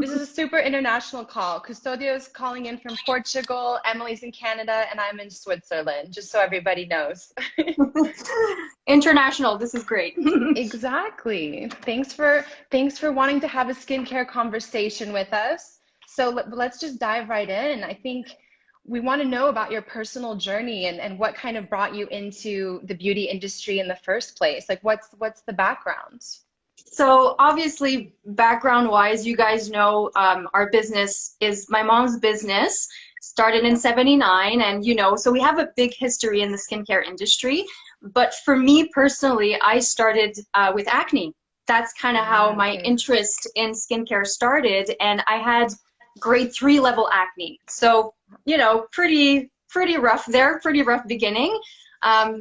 This is a super international call. Custodio is calling in from Portugal, Emily's in Canada, and I'm in Switzerland, just so everybody knows. International, this is great. Exactly. Thanks for wanting to have a skincare conversation with us. So let's just dive right in. I think we want to know about your personal journey and what kind of brought you into the beauty industry in the first place. Like what's the background? So obviously, background-wise, you guys know our business is my mom's business, started in '79, and so we have a big history in the skincare industry. But for me personally, I started with acne. That's kind of how my interest in skincare started, and I had grade 3 level acne. So, pretty rough there, pretty rough beginning.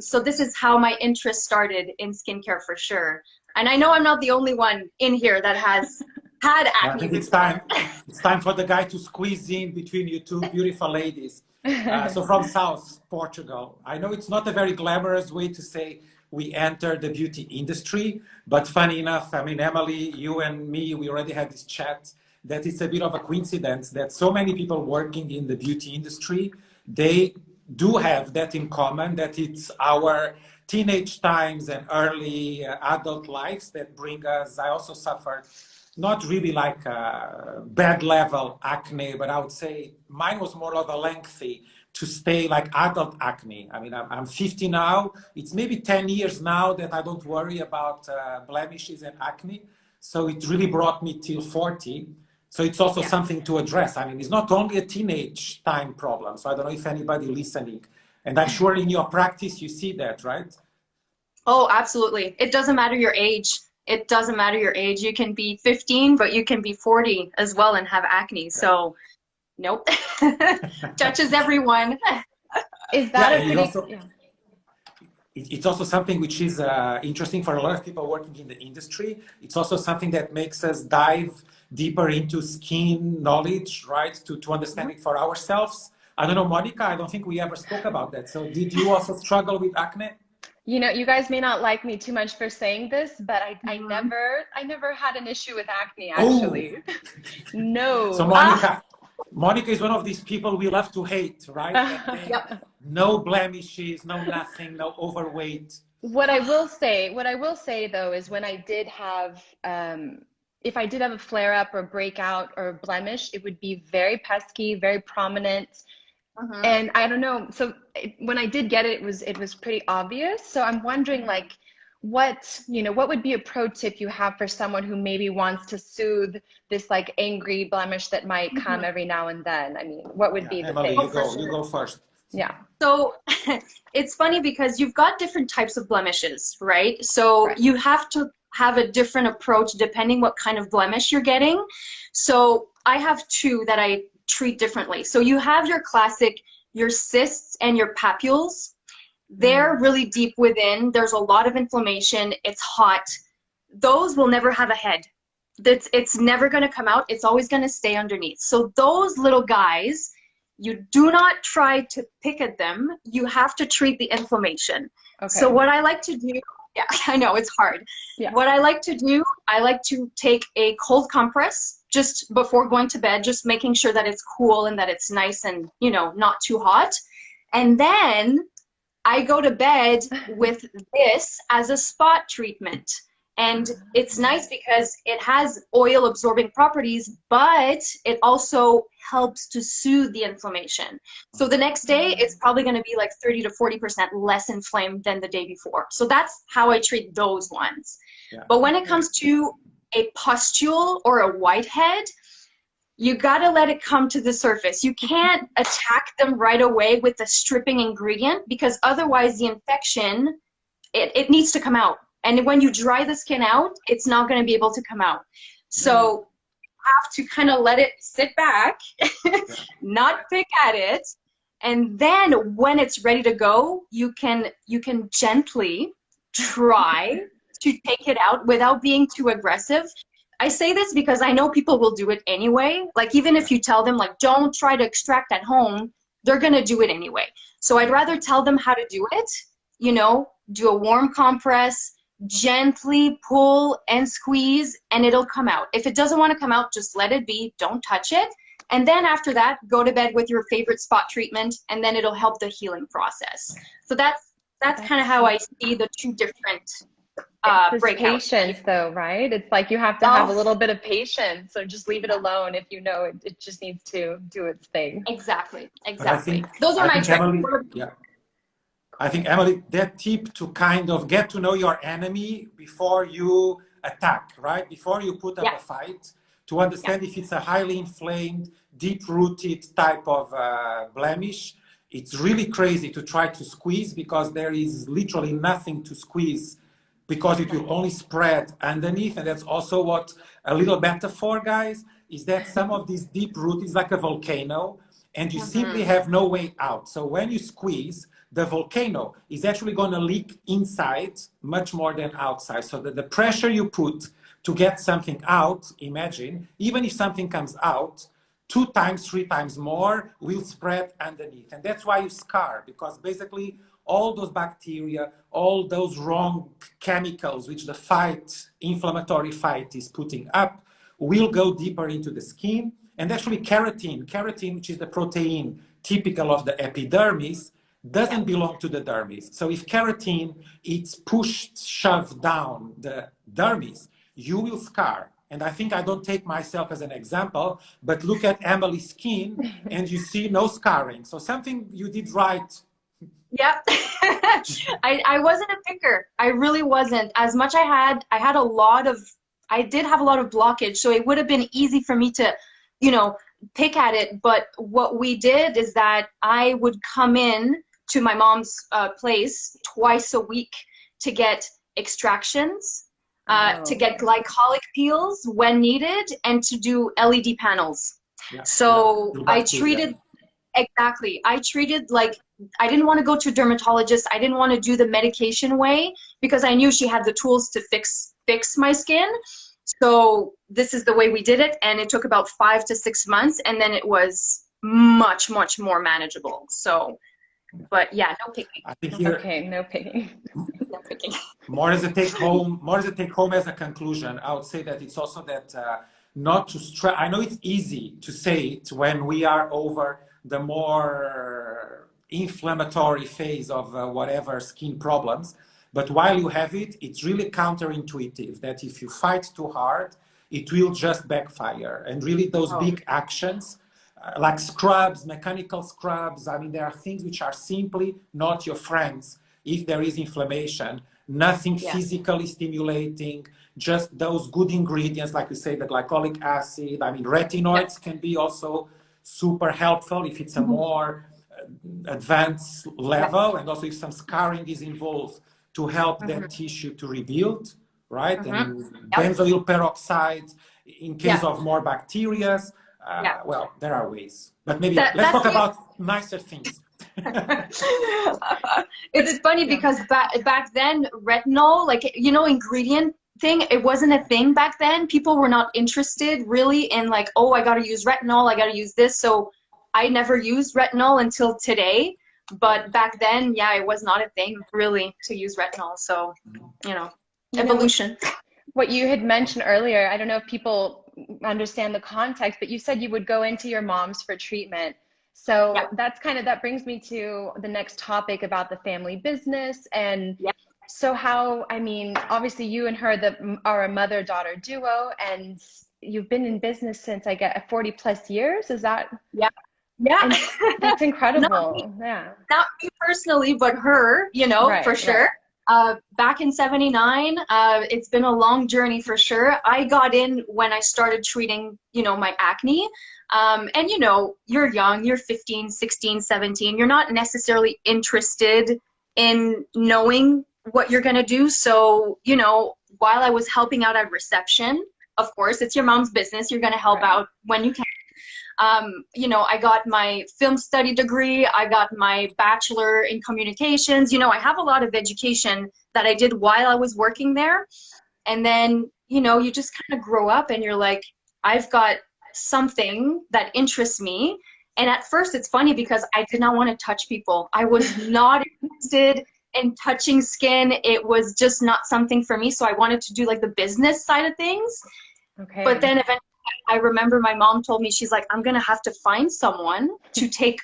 So this is how my interest started in skincare for sure. And I know I'm not the only one in here that has had acne. I think it's time. It's time for the guy to squeeze in between you two beautiful ladies. So from South Portugal, I know it's not a very glamorous way to say we entered the beauty industry, but funny enough, I mean, Emily, you and me, we already had this chat that it's a bit of a coincidence that so many people working in the beauty industry, they do have that in common, that it's our teenage times and early adult lives that bring us. I also suffered not really like bad level acne, but I would say mine was more of a lengthy to stay like adult acne. I mean, I'm 50 now. It's maybe 10 years now that I don't worry about blemishes and acne. So it really brought me till 40. So it's also something to address. I mean, it's not only a teenage time problem. So I don't know if anybody listening, and I'm sure in your practice you see that, right? Oh, absolutely. It doesn't matter your age. It doesn't matter your age. You can be 15, but you can be 40 as well and have acne. So, nope. Touches everyone. Is that it's also something which is interesting for a lot of people working in the industry. It's also something that makes us dive deeper into skin knowledge, right? To understand it for ourselves. I don't know, Monica, I don't think we ever spoke about that. So did you also struggle with acne? You guys may not like me too much for saying this, but I never had an issue with acne, actually. Oh. No. So Monica is one of these people we love to hate, right? No blemishes, no nothing, no overweight. What I will say though, is when I did have, if I did have a flare up or breakout or blemish, it would be very pesky, very prominent. And I don't know. So when I did get it, it was pretty obvious. So I'm wondering, like, what would be a pro tip you have for someone who maybe wants to soothe this like angry blemish that might come every now and then? I mean, what would be the Emily, thing? you go first. Yeah. So it's funny because you've got different types of blemishes, right? So you have to have a different approach depending what kind of blemish you're getting. So I have two that I treat differently. So you have your classic, your cysts and your papules. They're really deep within. There's a lot of inflammation. It's hot. Those will never have a head. It's never going to come out. It's always going to stay underneath. So those little guys, you do not try to pick at them. You have to treat the inflammation. Okay. So what I like to do, I know it's hard. What I like to do, I like to take a cold compress just before going to bed, just making sure that it's cool and that it's nice and, not too hot. And then I go to bed with this as a spot treatment. And it's nice because it has oil absorbing properties, but it also helps to soothe the inflammation. So the next day, it's probably going to be like 30 to 40% less inflamed than the day before. So that's how I treat those ones. But when it comes to a pustule or a whitehead, you got to let it come to the surface. You can't attack them right away with a stripping ingredient because otherwise the infection, it needs to come out. And when you dry the skin out, it's not going to be able to come out. So you have to kind of let it sit back, not pick at it. And then when it's ready to go, you can gently try to take it out without being too aggressive. I say this because I know people will do it anyway. Like even if you tell them like, don't try to extract at home, they're going to do it anyway. So I'd rather tell them how to do it, do a warm compress, gently pull and squeeze, and it'll come out. If it doesn't want to come out, just let it be. Don't touch it. And then after that, go to bed with your favorite spot treatment, and then it'll help the healing process. So that's kind of how I see the two different breakouts. Patience, though, right? It's like you have to have a little bit of patience, or just leave it alone if you know it just needs to do its thing. Exactly. Those are my tricks. I think, Emilie, that tip to kind of get to know your enemy before you attack, right? Before you put up a fight, to understand if it's a highly inflamed, deep-rooted type of blemish. It's really crazy to try to squeeze, because there is literally nothing to squeeze, because it will only spread underneath. And that's also what a little metaphor, guys, is that some of these deep root is like a volcano, and you simply have no way out. So when you squeeze, the volcano is actually going to leak inside much more than outside. So that the pressure you put to get something out, imagine, even if something comes out, 2 times, 3 times more will spread underneath. And that's why you scar, because basically all those bacteria, all those wrong chemicals which the inflammatory fight is putting up, will go deeper into the skin. And actually keratin, which is the protein typical of the epidermis, doesn't belong to the dermis. So if keratin it's shoved down the dermis, you will scar. And I think I don't take myself as an example, but look at Emilie's skin and you see no scarring. So something you did right. Yeah. I wasn't a picker. I really wasn't. As much I did have a lot of blockage, so it would have been easy for me to, pick at it. But what we did is that I would come in to my mom's place twice a week to get extractions, to get glycolic peels when needed, and to do LED panels. So I treated, like, I didn't want to go to a dermatologist. I didn't want to do the medication way, because I knew she had the tools to fix my skin. So this is the way we did it, and it took about 5 to 6 months, and then it was much, much more manageable. So, but yeah, no picking. I think here, no picking. No picking. More as a take home as a conclusion, I would say that it's also that not to stress. I know it's easy to say it when we are over the more inflammatory phase of whatever skin problems. But while you have it, it's really counterintuitive that if you fight too hard, it will just backfire. And really those big actions, like scrubs, mechanical scrubs, I mean, there are things which are simply not your friends if there is inflammation. Nothing physically stimulating, just those good ingredients, like you say, the glycolic acid. I mean, retinoids can be also super helpful if it's a more advanced level, and also if some scarring is involved, to help that tissue to rebuild, right? And benzoyl peroxide in case of more bacteria. Well, there are ways, but maybe let's talk about nicer things. It's funny because back then, retinol, like, ingredient thing, it wasn't a thing back then. People were not interested really in, like, oh, I got to use retinol, I got to use this. So I never used retinol until today. But back then, it was not a thing really to use retinol. So, evolution. What you had mentioned earlier, I don't know if people understand the context, but you said you would go into your mom's for treatment. So that brings me to the next topic about the family business. And so obviously you and her are a mother-daughter duo, and you've been in business since, I get, 40 plus years. Is that? Yeah. That's incredible. Not me personally, but her, for sure. Back in 79, it's been a long journey for sure. I got in when I started treating, my acne. And you're young, you're 15, 16, 17. You're not necessarily interested in knowing what you're going to do. So, while I was helping out at reception, of course, it's your mom's business. You're going to help out when you can. I got my film study degree. I got my bachelor in communications. I have a lot of education that I did while I was working there. And then, you just kind of grow up and you're like, I've got something that interests me. And at first it's funny because I did not want to touch people. I was not interested and touching skin, it was just not something for me. So I wanted to do like the business side of things. Okay. But then eventually I remember my mom told me, she's like, I'm going to have to find someone to take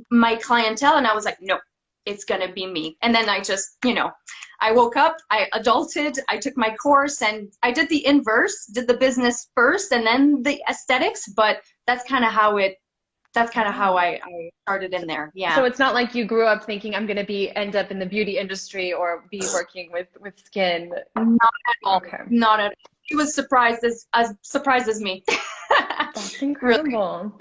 my clientele. And I was like, no, it's going to be me. And then I just, you know, I woke up, I adulted, I took my course, and I did the inverse, did the business first and then the aesthetics. But that's kind of how I started in there. Yeah. So it's not like you grew up thinking I'm going to end up in the beauty industry or be working with skin. Not at all. Okay. Not at all. She was surprised as surprised as me. That's incredible. Really.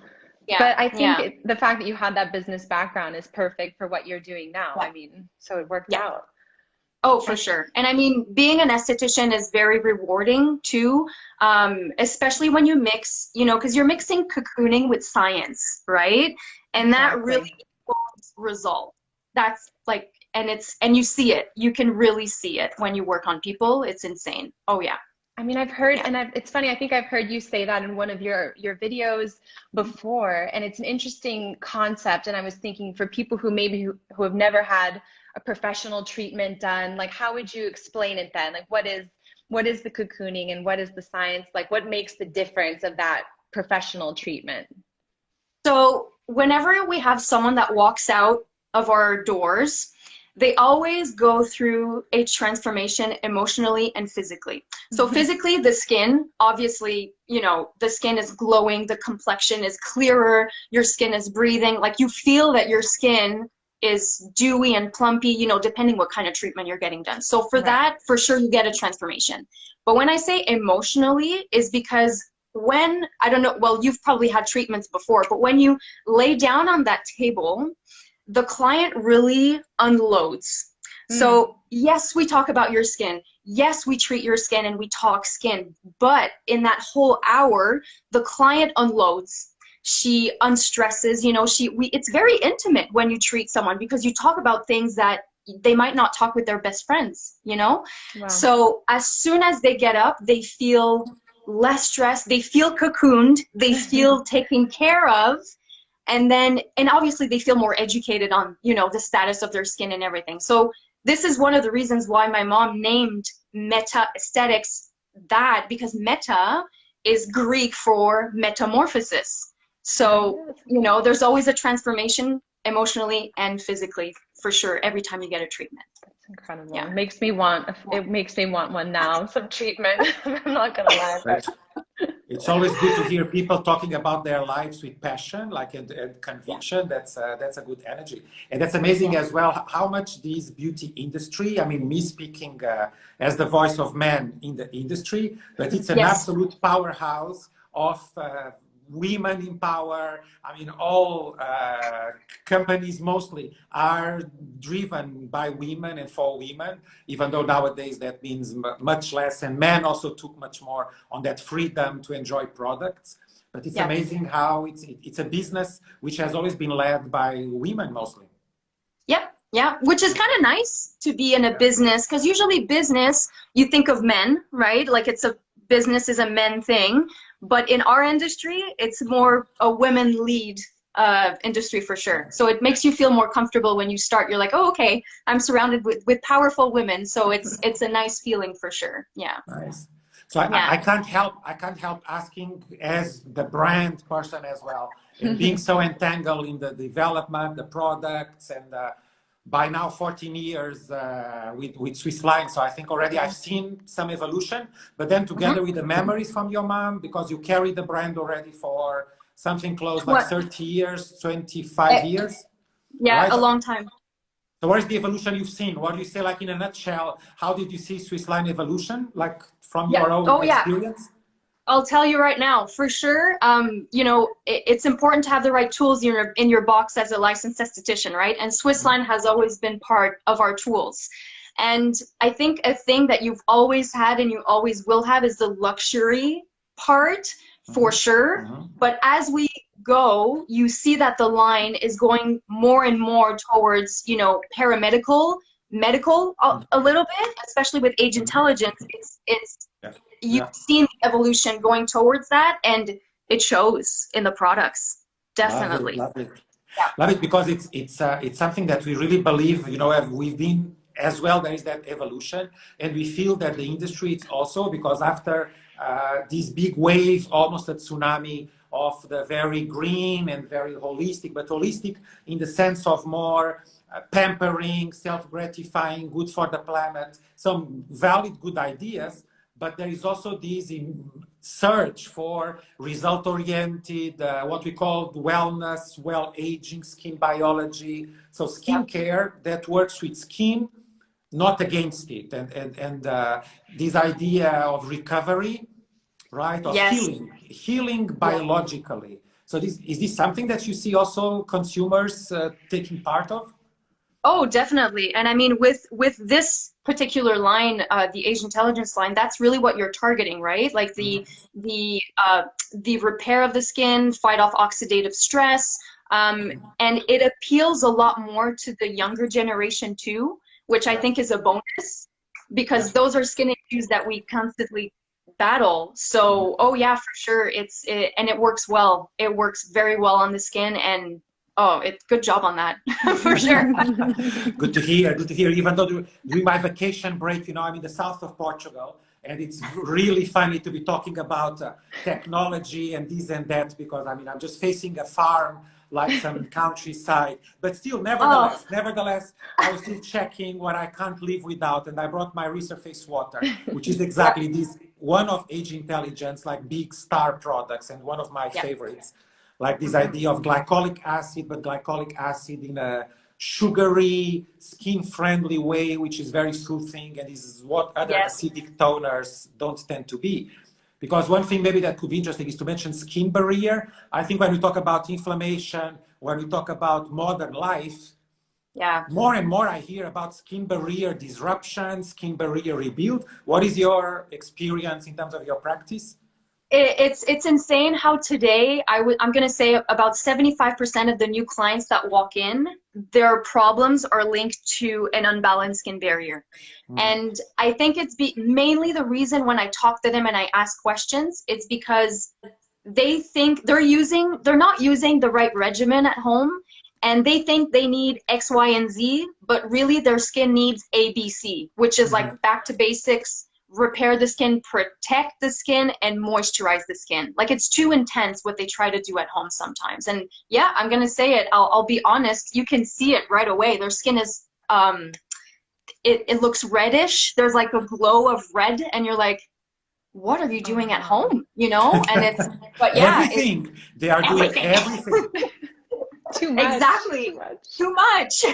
Yeah. But I think the fact that you had that business background is perfect for what you're doing now. Yeah. I mean, so it worked Yeah. out. Oh, for sure. And I mean, being an esthetician is very rewarding too, especially when you mix, you know, because you're mixing cocooning with science, right? And that really equals result. That's like, and you see it. You can really see it when you work on people. It's insane. Oh, yeah. I mean, I've heard, and it's funny, I think I've heard you say that in one of your videos before, and it's an interesting concept. And I was thinking for people who who have never had a professional treatment done, like how would you explain it then? Like what is the cocooning and what is the science? Like what makes the difference of that professional treatment? So whenever we have someone that walks out of our doors, they always go through a transformation emotionally and physically. So physically, the skin, obviously, you know, the skin is glowing, the complexion is clearer, your skin is breathing, like you feel that your skin is dewy and plumpy, you know, depending what kind of treatment you're getting done. So for that, for sure, you get a transformation. But when I say emotionally, is because when, I don't know, well, you've probably had treatments before, but when you lay down on that table, the client really unloads. So yes, we talk about your skin. Yes, we treat your skin and we talk skin. But in that whole hour, the client unloads. She unstresses, you know, it's very intimate when you treat someone because you talk about things that they might not talk with their best friends, you know? Wow. So as soon as they get up, they feel less stressed, they feel cocooned, they feel taken care of. And obviously they feel more educated on, you know, the status of their skin and everything. So this is one of the reasons why my mom named Meta Aesthetics that, because meta is Greek for metamorphosis. So, you know, there's always a transformation emotionally and physically for sure every time you get a treatment. That's incredible. Yeah. It makes me want one now, some treatment. I'm not gonna lie. Right. It's always good to hear people talking about their lives with passion, like and conviction. That's a good energy, and that's amazing as well. How much this beauty industry, I mean, me speaking as the voice of man in the industry, but it's an absolute powerhouse of women in power. I mean, all companies mostly are driven by women and for women, even though nowadays that means much less, and men also took much more on that freedom to enjoy products. But it's amazing how it's a business which has always been led by women mostly. Yeah, which is kind of nice to be in a business, because usually business, you think of men, right? Like business is a men thing. But in our industry, it's more a women lead industry for sure. So it makes you feel more comfortable when you start. You're like, oh, okay, I'm surrounded with powerful women. So it's a nice feeling for sure. Yeah. Nice. So I can't help asking, as the brand person as well, and being so entangled in the development, the products, and by now 14 years with Swiss Line. So I think already I've seen some evolution, but then together with the memories from your mom, because you carry the brand already for something close like 30 years, 25 years. Yeah, right? A long time. So what is the evolution you've seen? What do you say, like in a nutshell, how did you see Swiss Line evolution, like from your own experience? I'll tell you right now, for sure, you know, it's important to have the right tools in your box as a licensed esthetician, right? And Swiss Line has always been part of our tools. And I think a thing that you've always had and you always will have is the luxury part, for sure. But as we go, you see that the line is going more and more towards, you know, paramedical, medical a little bit, especially with age intelligence. You've seen the evolution going towards that, and it shows in the products. Definitely. Love it. Love it, because it's something that we really believe. You know, we've been as well, there is that evolution. And we feel that the industry, it's also because after this big wave, almost a tsunami of the very green and very holistic, but holistic in the sense of more pampering, self-gratifying, good for the planet, some valid, good ideas. But there is also this search for result-oriented, what we call wellness, well-aging, skin biology. So skincare that works with skin, not against it. And this idea of recovery, right, of healing biologically. So is this something that you see also consumers taking part of? Oh, definitely. And I mean, with this particular line, the age intelligence line, that's really what you're targeting, right? Like the repair of the skin, fight off oxidative stress, and it appeals a lot more to the younger generation too, which I think is a bonus, because those are skin issues that we constantly battle. So, oh yeah, for sure, and it works well. It works very well on the skin, and oh, good job on that, for sure. Good to hear, good to hear. Even though during my vacation break, I'm in the south of Portugal, and it's really funny to be talking about technology and this and that, because I'm just facing a farm, like some countryside, but still, nevertheless, I was still checking what I can't live without, and I brought my resurface water, which is exactly this, one of Age Intelligence, like big star products, and one of my favorites. Like this idea of glycolic acid, but glycolic acid in a sugary, skin-friendly way, which is very soothing, and this is what other acidic toners don't tend to be. Because one thing maybe that could be interesting is to mention skin barrier. I think when we talk about inflammation, when we talk about modern life, more and more I hear about skin barrier disruption, skin barrier rebuild. What is your experience in terms of your practice? It's insane how today, I'm going to say about 75% of the new clients that walk in, their problems are linked to an unbalanced skin barrier. And I think it's mainly the reason when I talk to them and I ask questions, it's because they think they're not using the right regimen at home, and they think they need X, Y, and Z, but really their skin needs A, B, C, which is like back to basics. Repair the skin, protect the skin, and moisturize the skin. Like, it's too intense what they try to do at home sometimes. And yeah, I'm gonna say it, I'll be honest, you can see it right away. Their skin is it looks reddish. There's like a glow of red, and you're like, what are you doing at home, and it's, but yeah, everything they are doing everything. Too much. Exactly, too much.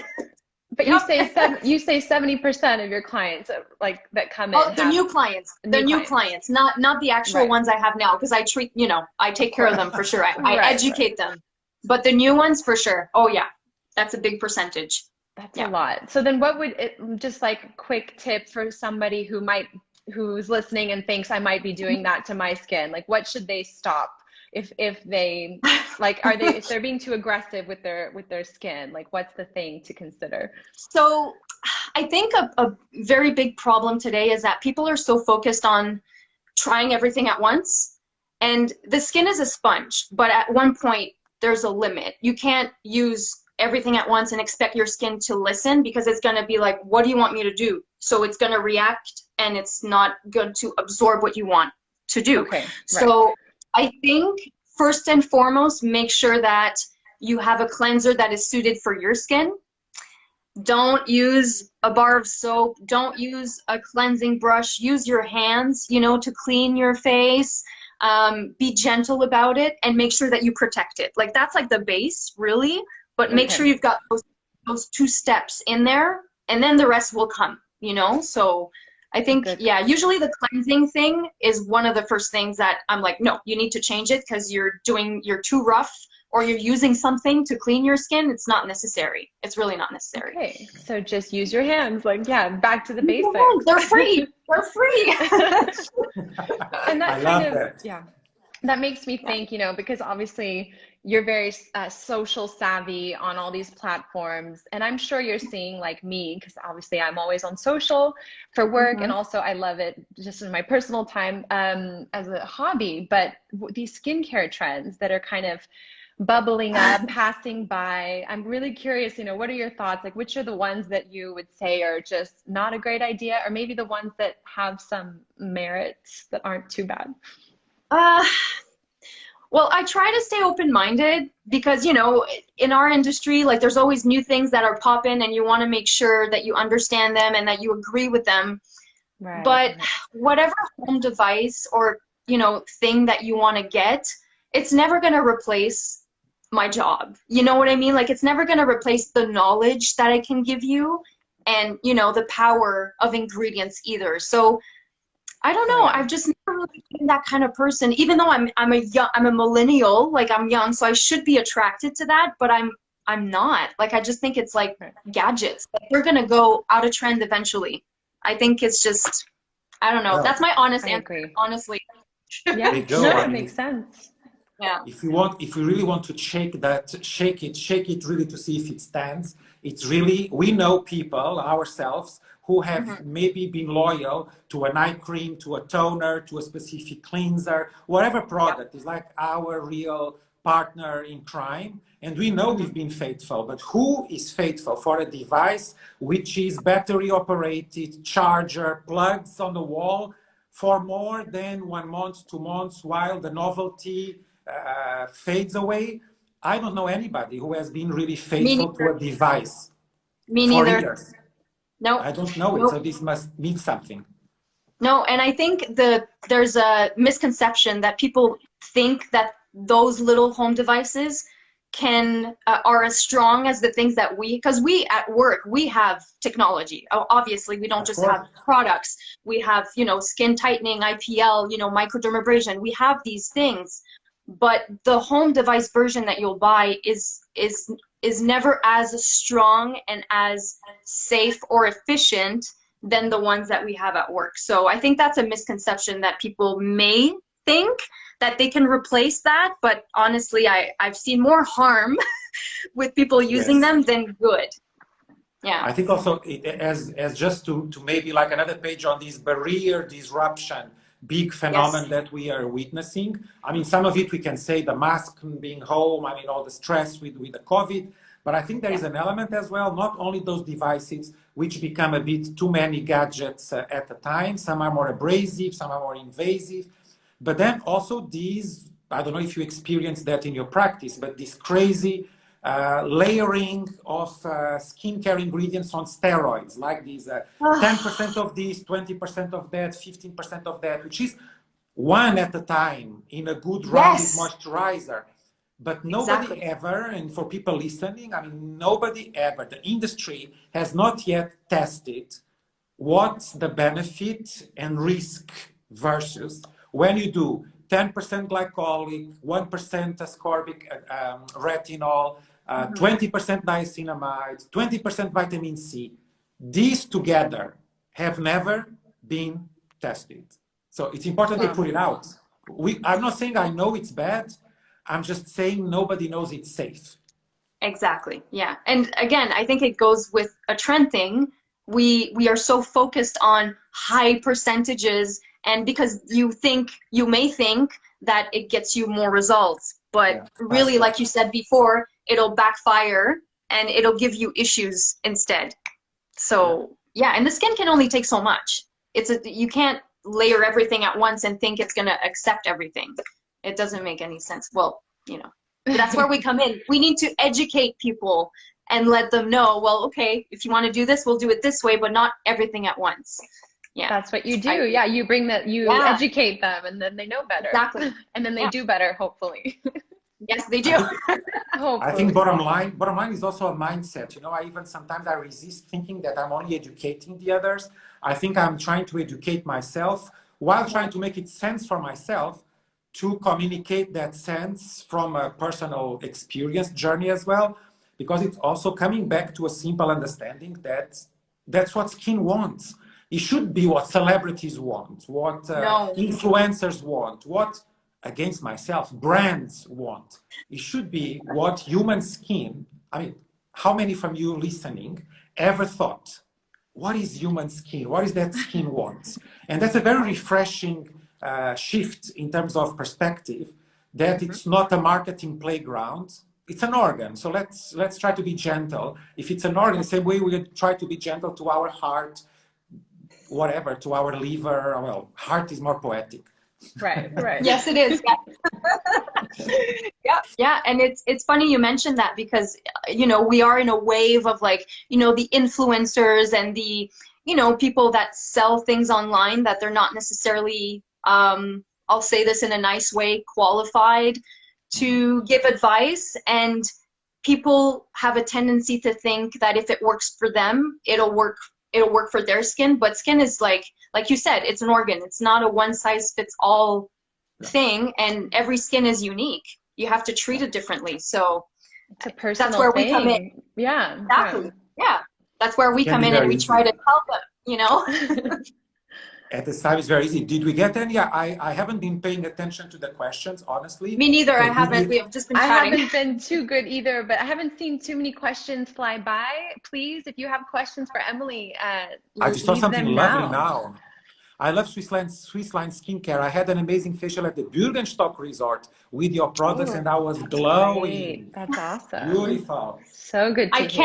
But you say 70% of your clients that come in. Oh, the new clients. The new clients, not the actual ones I have now, because I treat, I take care of them for sure. I educate them. But the new ones for sure. Oh yeah, that's a big percentage. That's a lot. So then what would it, just like quick tip for somebody who's listening and thinks I might be doing that to my skin? Like, what should they stop? If they if they're being too aggressive with their skin, like, what's the thing to consider? So I think a very big problem today is that people are so focused on trying everything at once, and the skin is a sponge, but at one point there's a limit. You can't use everything at once and expect your skin to listen, because it's going to be like, what do you want me to do? So it's going to react, and it's not going to absorb what you want to do. Okay, so I think first and foremost, make sure that you have a cleanser that is suited for your skin. Don't use a bar of soap. Don't use a cleansing brush. Use your hands, to clean your face. Be gentle about it, and make sure that you protect it. Like, that's like the base, really. But make sure you've got those 2 steps in there, and then the rest will come, So I think, usually the cleansing thing is one of the first things that I'm like, no, you need to change it, because you're too rough, or you're using something to clean your skin. It's not necessary. It's really not necessary. Okay, so just use your hands. Like, back to the basics. They're free. They're free. And that I love that. That makes me think, because obviously you're very social savvy on all these platforms, and I'm sure you're seeing, like me, because obviously I'm always on social for work, and also I love it just in my personal time as a hobby. But these skincare trends that are kind of bubbling up, passing by. I'm really curious, what are your thoughts? Like, which are the ones that you would say are just not a great idea, or maybe the ones that have some merits that aren't too bad? Uh, well, I try to stay open-minded because, in our industry, like there's always new things that are popping and you want to make sure that you understand them and that you agree with them. Right, But right. whatever home device or, thing that you want to get, it's never going to replace my job. You know what I mean? Like it's never going to replace the knowledge that I can give you and, the power of ingredients either. So I don't know. Right. I've just never really been that kind of person. Even though I'm a millennial, like I'm young, so I should be attracted to that, but I'm not. Like I just think it's like Right. gadgets. Like, they're gonna go out of trend eventually. I think it's just I don't know. Well, That's my honest I answer, agree. honestly. there Yeah, you go. no, I it mean, makes sense. Yeah. if you really want to shake it really to see if it stands. It's really, we know people ourselves who have Hmm. maybe been loyal to an eye cream, to a toner, to a specific cleanser, whatever Yeah. product is like our real partner in crime. And we know Hmm. we've been faithful, but who is faithful for a device which is battery operated, charger, plugs on the wall for more than 1 month, 2 months, while the novelty fades away? I don't know anybody who has been really Me faithful to neither. a device Me for neither. years. Nope. I don't know it, so Nope. this must mean something. No, and I think there's a misconception that people think that those little home devices can are as strong as the things that because we at work we have technology. Obviously, we don't Of just course, have products. We have skin tightening, IPL, microdermabrasion. We have these things, but the home device version that you'll buy is never as strong and as safe or efficient than the ones that we have at work. So I think that's a misconception that people may think that they can replace that, but honestly, I've seen more harm with people using yes. them than good. Yeah. I think also as just to maybe like another page on this barrier disruption, big Yes. phenomenon that we are witnessing. I mean, some of it we can say the mask being home, I mean, all the stress with the COVID, but I think there Yeah. is an element as well, not only those devices which become a bit too many gadgets at a time. Some are more abrasive, some are more invasive, but then also these, I don't know if you experience that in your practice, but this crazy layering of skincare ingredients on steroids, like these 10% of this, 20% of that, 15% of that, which is one at a time in a good rounded Yes. moisturizer. But nobody Exactly. ever, and for people listening, I mean, nobody ever, the industry has not yet tested what's the benefit and risk versus when you do 10% glycolic, 1% ascorbic retinol, Hmm. 20% niacinamide, 20% vitamin C. These together have never been tested. So it's important to Hmm. put it out. I'm not saying I know it's bad. I'm just saying nobody knows it's safe. Exactly. Yeah. And again, I think it goes with a trend thing. We are so focused on high percentages and because you may think that it gets you more results, but Yeah, really, faster. like you said before, it'll backfire and it'll give you issues instead. Yeah. So yeah, and the skin can only take so much. You can't layer everything at once and think it's gonna accept everything. It doesn't make any sense. Well, that's where we come in. We need to educate people and let them know, well, okay, if you want to do this, we'll do it this way, but not everything at once. Yeah. That's what you I do. agree. Yeah, you Yeah, educate them and then they know better. exactly. And then they Yeah. do better, hopefully. Yes, they I do. think I think Hopefully. bottom line is also a mindset. I even sometimes I resist thinking that I'm only educating the others. I think I'm trying to educate myself while Yeah. trying to make it sense for myself to communicate that sense from a personal experience journey as well, because it's also coming back to a simple understanding that that's what skin wants. It should be what celebrities want, what No. influencers want, what against myself, brands want. It should be what human skin, I mean, how many from you listening ever thought, what is human skin? What is that skin wants? And that's a very refreshing shift in terms of perspective that it's not a marketing playground. It's an organ. So let's try to be gentle. If it's an organ, the same way we try to be gentle to our heart, whatever, to our liver. Well, heart is more poetic. Right, right. Yes, it is. Yeah. Yeah. And it's funny you mentioned that because, you know, we are in a wave of like, you know, the influencers and the, you know, people that sell things online that they're not necessarily, I'll say this in a nice way, qualified to give advice. And people have a tendency to think that if it works for them, it'll work for their skin. But skin is like you said, it's an organ. It's not a one size fits all thing, and every skin is unique. You have to treat it differently. So it's a personal that's where thing. we come in. Yeah. Exactly. Yeah. That's where we come in and we try to help them, you know? At this time, it's very easy. Did we get any? I haven't been paying attention to the questions, honestly. Me neither. I haven't. We have just been chatting. I haven't been too good either, but I haven't seen too many questions fly by. Please, if you have questions for Emilie, I just saw something lovely now. I love Swiss Line Skincare. I had an amazing facial at the Bürgenstock Resort with your products, and I was glowing. Great. That's awesome. Beautiful. So good to hear.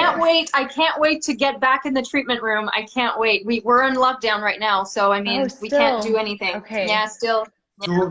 I can't wait to get back in the treatment room. I can't wait. We're in lockdown right now, so I mean, we can't do anything. Okay. Yeah, still.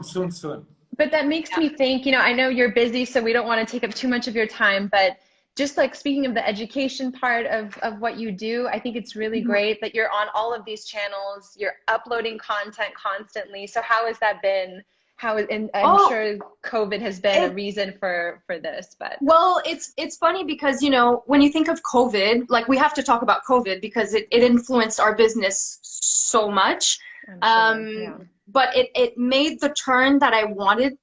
Soon. But that makes me think, you know, I know you're busy, so we don't want to take up too much of your time, but just like speaking of the education part of what you do, I think it's really great that you're on all of these channels, you're uploading content constantly. So how has that been? And I'm sure COVID has been a reason for this, but. Well, it's funny because, you know, when you think of COVID, like we have to talk about COVID because it influenced our business so much. But it made the turn that I wanted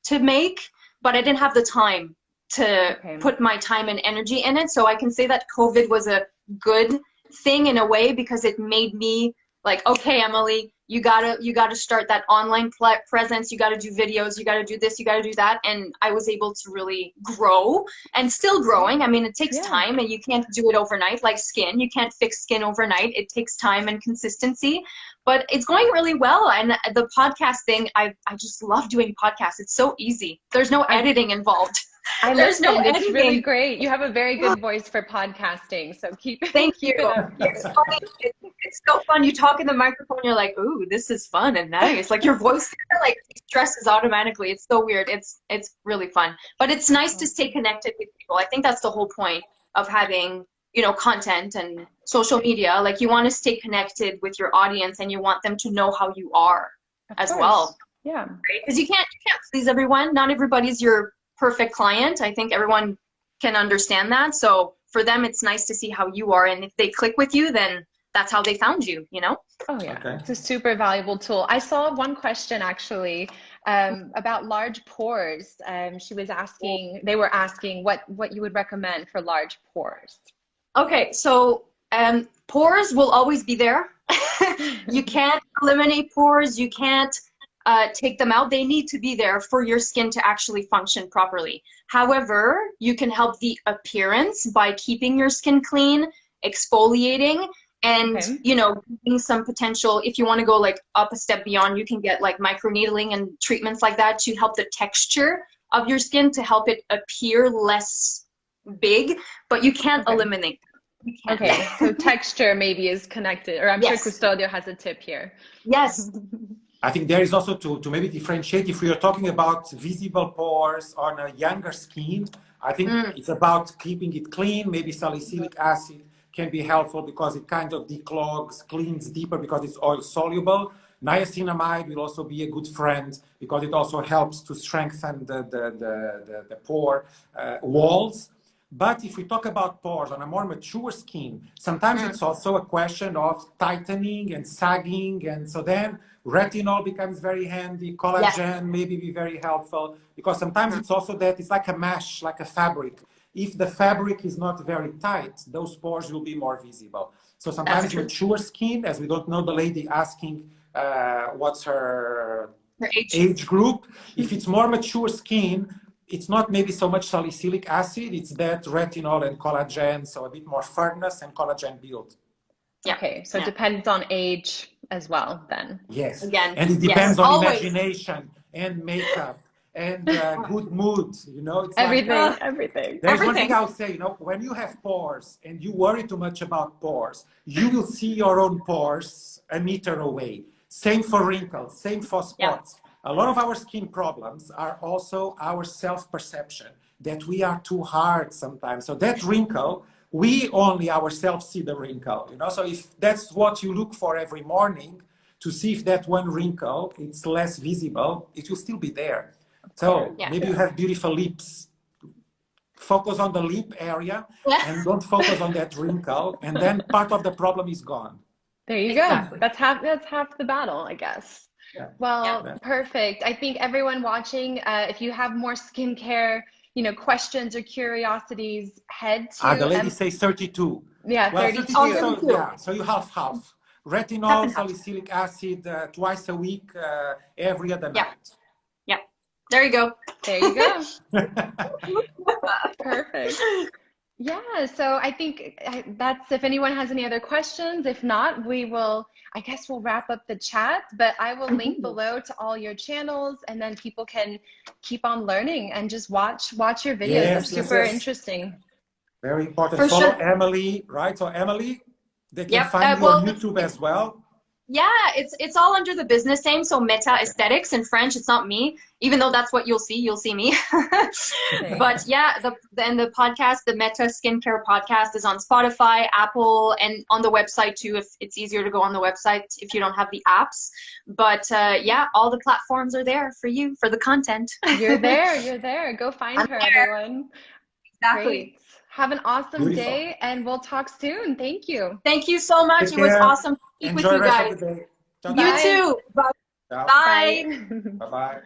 to make, but I didn't have the time to put my time and energy in it. So I can say that COVID was a good thing in a way because it made me like, okay, Emilie, you gotta start that online presence. You gotta do videos. You gotta do this. You gotta do that. And I was able to really grow and still growing. I mean, it takes time and you can't do it overnight like skin. You can't fix skin overnight. It takes time and consistency, but it's going really well. And the podcast thing, I just love doing podcasts. It's so easy. There's no editing involved. There's no editing. It's really great. You have a very good voice for podcasting, so keep Thank you. it up. It's funny. It's so fun. You talk in the microphone, you're like, ooh, this is fun and nice. Like your voice like stresses automatically. It's so weird. It's really fun. But it's nice to stay connected with people. I think that's the whole point of having, you know, content and social media. Like you want to stay connected with your audience and you want them to know how you are as well. Yeah. Because you can't please everyone. Not everybody's your perfect client. I think everyone can understand that. So for them, it's nice to see how you are. And if they click with you, then that's how they found you, you know? Oh yeah, it's a super valuable tool. I saw one question actually about large pores. They were asking what you would recommend for large pores. Okay, so pores will always be there. You can't eliminate pores. You can't take them out. They need to be there for your skin to actually function properly. However, you can help the appearance by keeping your skin clean, exfoliating, and you know, giving some potential. If you want to go like up a step beyond, you can get like microneedling and treatments like that to help the texture of your skin, to help it appear less big, but you can't eliminate. Okay, so texture maybe is connected, or I'm sure Custodio has a tip here. Yes. I think there is also to maybe differentiate if we are talking about visible pores on a younger skin. I think it's about keeping it clean. Maybe salicylic acid can be helpful because it kind of declogs, cleans deeper because it's oil soluble. Niacinamide will also be a good friend because it also helps to strengthen the pore walls. But if we talk about pores on a more mature skin, sometimes it's also a question of tightening and sagging. And so then retinol becomes very handy. Collagen maybe be very helpful because sometimes it's also that it's like a mesh, like a fabric. If the fabric is not very tight, those pores will be more visible. So sometimes mature skin, as we don't know the lady asking what's her age group. If it's more mature skin, it's not maybe so much salicylic acid, it's that retinol and collagen, so a bit more firmness and collagen build. Yeah. Okay, so it depends on age as well then. Yes, again, and it depends on imagination and makeup and good mood. You know, it's Everything, like everything. there's one Everything. thing I'll say. You know, when you have pores and you worry too much about pores, you will see your own pores a meter away. Same for wrinkles. Same for spots. A lot of our skin problems are also our self-perception, that we are too hard sometimes. So that wrinkle, we only ourselves see the wrinkle, you know. So if that's what you look for every morning, to see if that one wrinkle it's less visible, it will still be there. So maybe you have beautiful lips. Focus on the lip area and don't focus on that wrinkle, and then part of the problem is gone. There you go. That's half the battle, I guess. Yeah. Well, perfect. I think everyone watching, if you have more skincare, questions or curiosities, head to the lady says 32. Yeah, well, 32. 32. So you have half. Retinol, salicylic acid, twice a week, every other night. Yeah. There you go. There you go. Perfect. Yeah, so I think that's, if anyone has any other questions. If not, I guess we'll wrap up the chat, but I will link below to all your channels, and then people can keep on learning and just watch your videos. They're super interesting. Very important. For Follow sure. Emilie, right? So Emilie, they can find you on YouTube as well. Yeah, it's all under the business name, so Meta Aesthetics in French. It's not me, even though that's what you'll see me. But yeah, the podcast, the Meta Skincare Podcast, is on Spotify, Apple, and on the website too. If it's easier to go on the website if you don't have the apps. But yeah, all the platforms are there for you for the content. You're there. Go find her, everyone. Exactly. Great. Have an awesome day, and we'll talk soon. Thank you. Thank you so much. It was awesome to speak with you guys. Enjoy the rest of the day. You too. Bye. Ciao. Bye. Bye-bye.